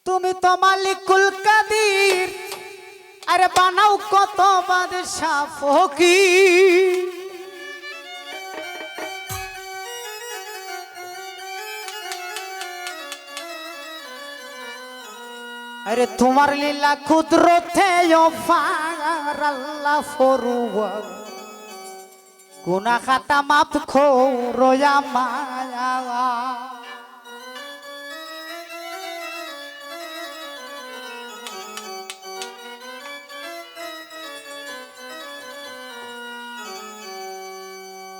তুমি তো মালিকুল কাদির, আরে বানাও কত বাদশা ফকির। আরে তোমার লীলা কুদরতে ওফার আল্লাহ ফরুয়ার, গুনাহ খাতা মাফ করো মায়া।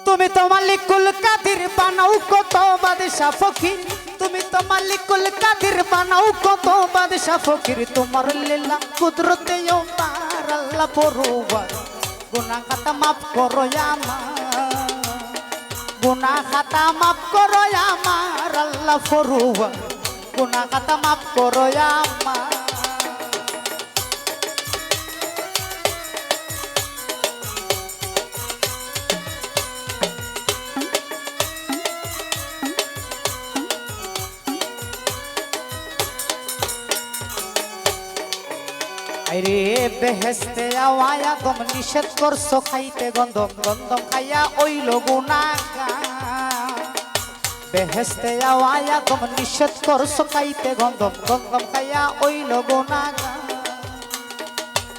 তুমি তো মালিকুল কাদির, বানাও কত বাদশা ফকির। তুমি তো মালিকুল কাদির, বানাও কত বাদশা ফকির। তোমার লীলা কুদরতে ওপার আল্লাহ পরওয়ার, গুনাহ খাতা মাফ করো আমার, গুনাহ খাতা মাফ করো আমার আল্লাহ পরওয়ার, গুনাহ খাতা মাফ করো আমার। আরে বেহেশতে আওয়ায়া গম নিষেধ করছো খাইতে গন্ধম, গন্ধম খাইয়া ওইল গুনাহগার। বেহেশতে আওয়ায়া গম নিষেধ করছো খাইতে গন্ধম, গন্ধম খাইয়া ওইল গুনাহগার।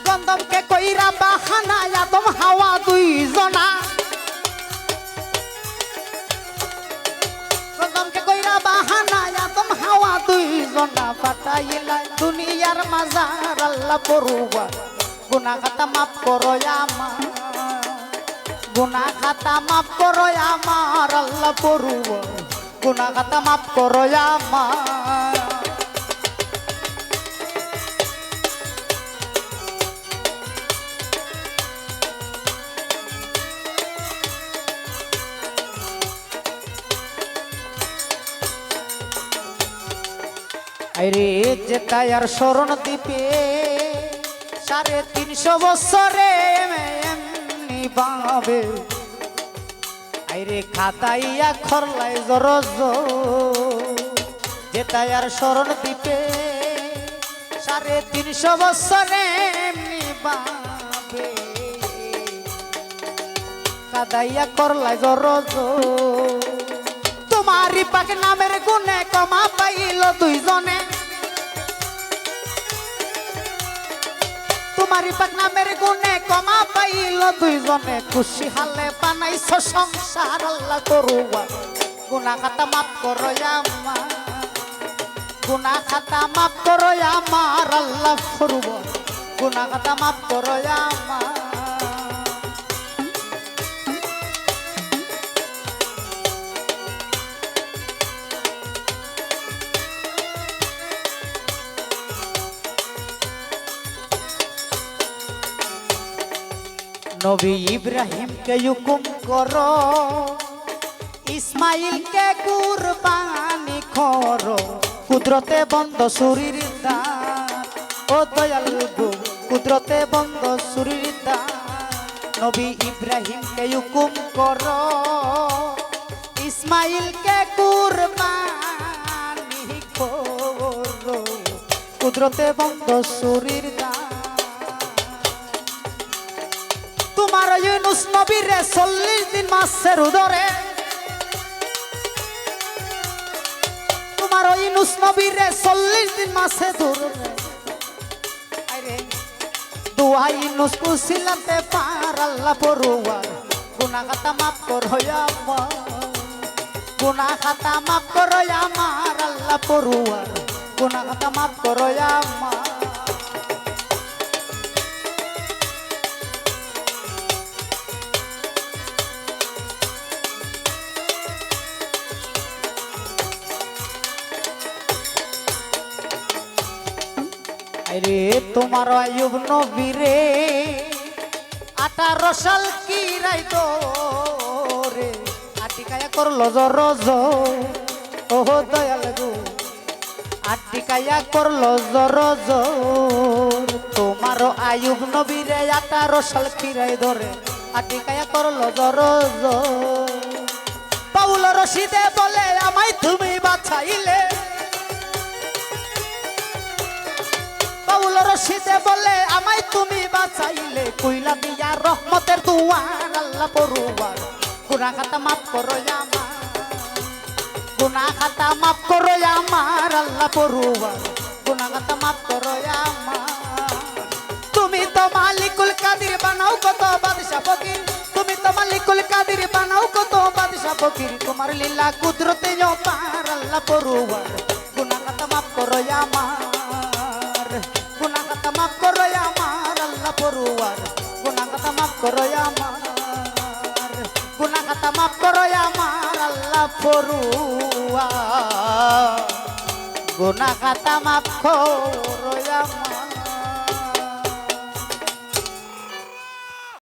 গন্ধমকে কইরা বাহানা আদম হাওয়া দুইজনা, গন্ধমকে কইরা বাহানা আদম হাওয়া দুইজনা। পাঠাইলা দুনিয়ার মাজার আল্লাহ পরওয়ার, গুনাহ খাতা মাফ করো আমার, গুনাহ খাতা মাফ করো আমার আল্লাহ পরওয়ার, গুনাহ খাতা মাফ করো আমার। আরে যে তায়ার শরণ দ্বীপে 350 বছরে এমনি পাবে। আরে খাতাইয়া খরলাই জরজ, যে তায়ার শরণ দ্বীপে 350 বছরে এমনি পাবে। কাদাইয়া করলাই জরজ, তোমারই পাক নামের গুণে কমা পাইল দুইজনে। তোমারই পাক নামের গুণে কমা পাইল দুইজনে। খুশি হালে বানাইছ সংসার আল্লাহ পরওয়ার, গুনাহ খাতা মাফ করো আমার, গুনাহ খাতা মাফ করো আমার আল্লাহ পরওয়ার, গুনাহ খাতা মাফ করো আমার। নবী ইব্রাহিমকে হুকুম করো, ইসমাইলকে কুরবানি করো। কুদরতে বন্ধ সুরির দ্বার, ও দয়াল গো কুদরতে বন্ধ সুরির দ্বার। নবী ইব্রাহিমকে হুকুম করো, ইসমাইলকে কুরবানি করো। কুদরতে বন্ধ সুরির দ্বার। তোমার ইউনুস নবীরে 40 দিন মাছের উদরে, তোমার ইউনুস নবীরে 40 দিন মাছে ধরে। আরে দোয়া ইউনুস কুছিলাতে পার আল্লাহ পরওয়ার, গুনাহ খাতা মাফ করো আমার, গুনাহ খাতা মাফ করো আমার আল্লাহ পরওয়ার, গুনাহ খাতা মাফ করো আমার। আরে তোমার আয়ুব নবীরে 18 সাল কি রাইতো রে, আটিকায়া করলো জরজ, ও দয়াল গো আটিকায়া করলো জরজ। তোমার আয়ুব নবীরে 18 সাল কি রাই ধরে, আটিকায়া করলো জরজ। পাউল রশিদে বলে আমায় তুমি বাছাইলে, রশিদে বলে আমায় তুমি বাঁচাইলে কইলা দিয়া রহমতের দুয়ার আল্লাহ পরুয়ার গুনাহ খাতা মাফ করো আমার গুনাহ খাতা মাফ করো আমার আল্লাহ পরুয়ার গুনাহ খাতা মাফ করো আমার তুমি তো মালিকুল কাদির বানাও কত বাদশা ফকির তুমি তো মালিকুল কাদির বানাও কত বাদশা ফকির তোমার লীলা কুদরতে পার আল্লাহ পরুয়ার গুনাহ খাতা মাফ করো আমার গুনাহ খাতা মাফ করো আমার আল্লাহ পরুয়ার গুনাহ খাতা মাফ করো আমার গুনাহ খাতা মাফ করো আমার আল্লাহ পরুয়ার গুনাহ খাতা মাফ করো